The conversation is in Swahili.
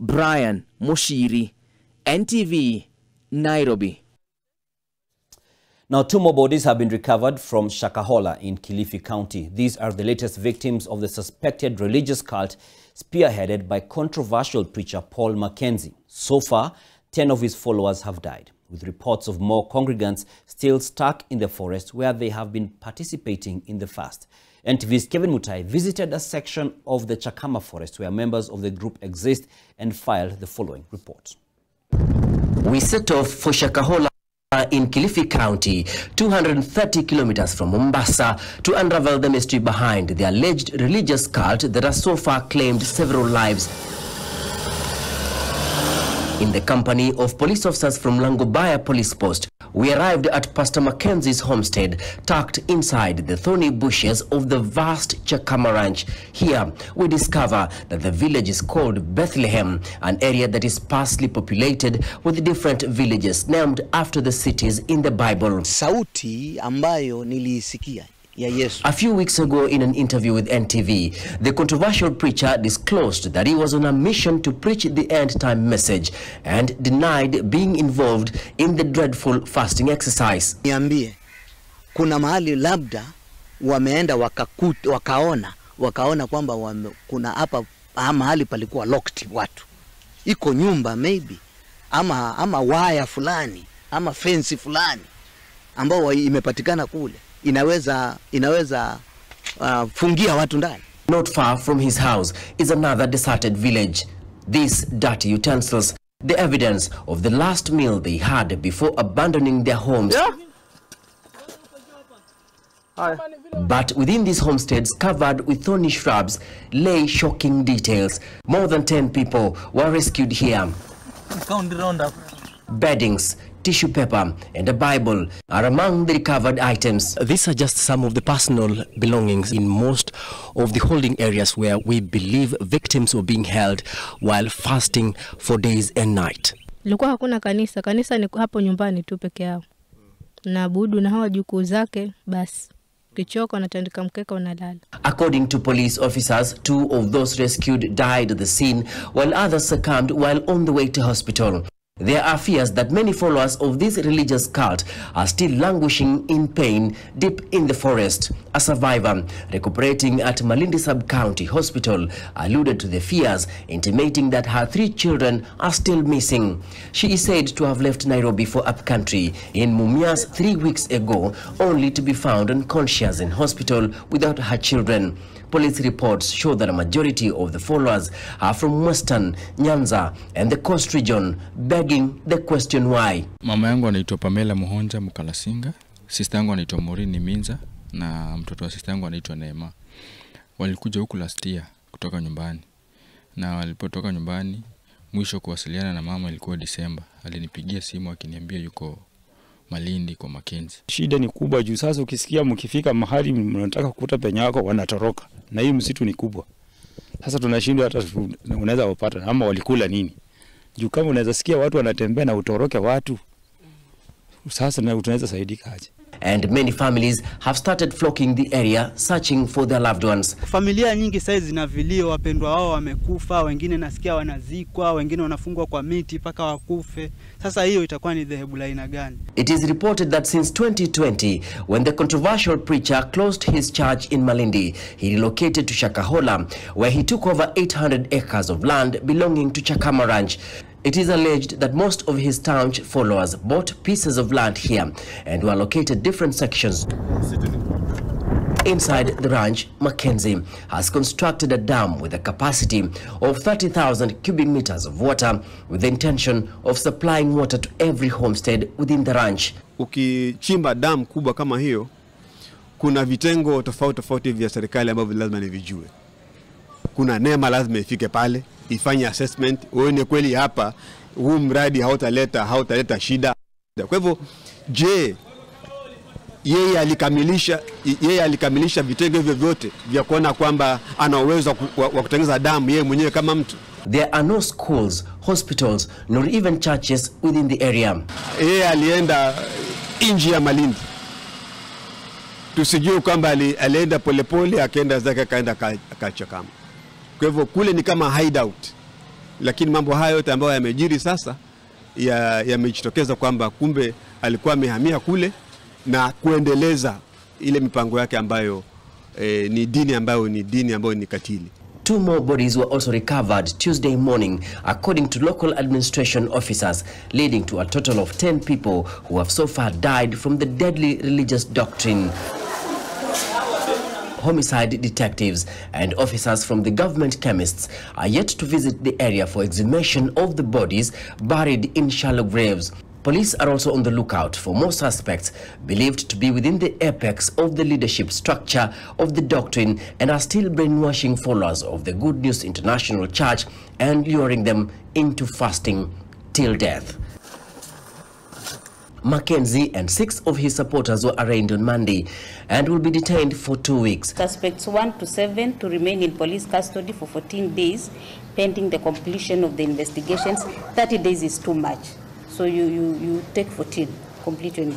Brian Moshiri, NTV, Nairobi. Now, 2 more bodies have been recovered from Shakahola in Kilifi County. These are the latest victims of the suspected religious cult spearheaded by controversial preacher Paul Mackenzie. So far, 10 of his followers have died, with reports of more congregants still stuck in the forest where they have been participating in the fast. NTV's Kevin Mutai visited a section of the Chakama forest where members of the group exist and filed the following report. We set off for Shakahola in Kilifi County, 230 kilometers from Mombasa, to unravel the mystery behind the alleged religious cult that has so far claimed several lives. In the company of police officers from Langobaya Police Post, we arrived at Pastor Mackenzie's homestead, tucked inside the thorny bushes of the vast Chakama Ranch. Here, we discover that the village is called Bethlehem, an area that is sparsely populated with different villages named after the cities in the Bible. Sauti ambayo nilisikia. A few weeks ago, in an interview with NTV, the controversial preacher disclosed that he was on a mission to preach the end-time message and denied being involved in the dreadful fasting exercise. Niambie, kuna mahali labda wameenda wakaona kwamba kuna hapa mahali palikuwa locked watu. Iko nyumba maybe ama waya fulani ama fence fulani ambao imepatikana kule. Inaweza fungia watu ndani. Not far from his house is another deserted village. These dirty utensils, the evidence of the last meal they had before abandoning their homes. Yeah. But within these homesteads covered with thorny shrubs lay shocking details. More than 10 people were rescued here. Beddings, tissue paper and a Bible are among the recovered items. These are just some of the personal belongings in most of the holding areas where we believe victims were being held while fasting for days and night. Ilikuwa hakuna kanisa. Kanisa ni hapo nyumbani tu peke yao. Na budu na hawa jukuu zake basi. Kichoko anatandika mkeka unalala. According to police officers, 2 of those rescued died at the scene while others succumbed while on the way to hospital. There are fears that many followers of this religious cult are still languishing in pain deep in the forest. A survivor recuperating at Malindi Sub-County Hospital alluded to the fears, intimating that her 3 children are still missing. She is said to have left Nairobi for upcountry in Mumias 3 weeks ago, only to be found unconscious in hospital without her children. Police reports show that a majority of the followers are from Western, Nyanza and the Coast region, begging the question why. Mama yangu anaitwa Pamela Muhonja Mukalasinga, sister yangu anaitwa Morini Minza na mtoto wa sister yangu anaitwa Neema. Walikuja huku last year kutoka nyumbani. Na walipotoka nyumbani, mwisho kuwasiliana na mama ilikuwa Disemba. Alinipigia simu akiniambia yuko Malindi kwa Mackenzie. Shida ni kubwa juu sasa ukisikia mkifika mahali mnataka kukuta penye yako wanatoroka. Na hii msitu ni kubwa. Sasa tunashindwa hata unaweza wapata ama walikula nini. Juu kama unaweza sikia watu wanatembea na utoroke watu. Sasa na tunaweza saidika aje. And many families have started flocking the area searching for their loved ones. Familia nyingi sasa zina vilio, wapendwa wao wamekufa, wengine nasikia wanazikwa, wengine wanafungwa kwa miti paka wakufe. Sasa hiyo itakuwa ni dhehebu la aina gani? It is reported that since 2020, when the controversial preacher closed his church in Malindi, he relocated to Shakahola, where he took over 800 acres of land belonging to Chakama Ranch. It is alleged that most of his staunch followers bought pieces of land here and were located different sections. Inside the ranch, Mackenzie has constructed a dam with a capacity of 30,000 cubic meters of water with the intention of supplying water to every homestead within the ranch. Ukichimba dam kubwa kama hiyo, kuna vitengo tofauti vya serikali ambavyo lazima nivijue. Kuna NEMA lazima ifike pale, ifanye assessment, uone kweli hapa huu mradi hautaleta shida. Kwa hivyo, je, yeye alikamilisha vitengo hivyo vyote vya kuona kwamba ana uwezo wa kutengeneza damu yeye mwenyewe kama mtu? There are no schools, hospitals, nor even churches within the area. Yeye alienda nje ya Malindi. Tusijue kwamba alienda polepole akaenda zake akaenda Chakama. Kwa hivyo kule ni kama hideout. lakini mambo hayo yote ambayo yamejiri sasa yamejitokeza kwamba kumbe alikuwa amehamia kule na kuendeleza ile mipango yake ambayo ni dini ambayo ni katili. 2 more bodies were also recovered Tuesday morning, according to local administration officers, leading to a total of 10 people who have so far died from the deadly religious doctrine. Homicide detectives and officers from the government chemists are yet to visit the area for exhumation of the bodies buried in shallow graves. Police are also on the lookout for more suspects believed to be within the apex of the leadership structure of the doctrine and are still brainwashing followers of the Good News International Church and luring them into fasting till death. Mackenzie and 6 of his supporters were arraigned on Monday and will be detained for 2 weeks. Suspects 1 to 7 to remain in police custody for 14 days pending the completion of the investigations. 30 days is too much. So you take 14, complete your investigation.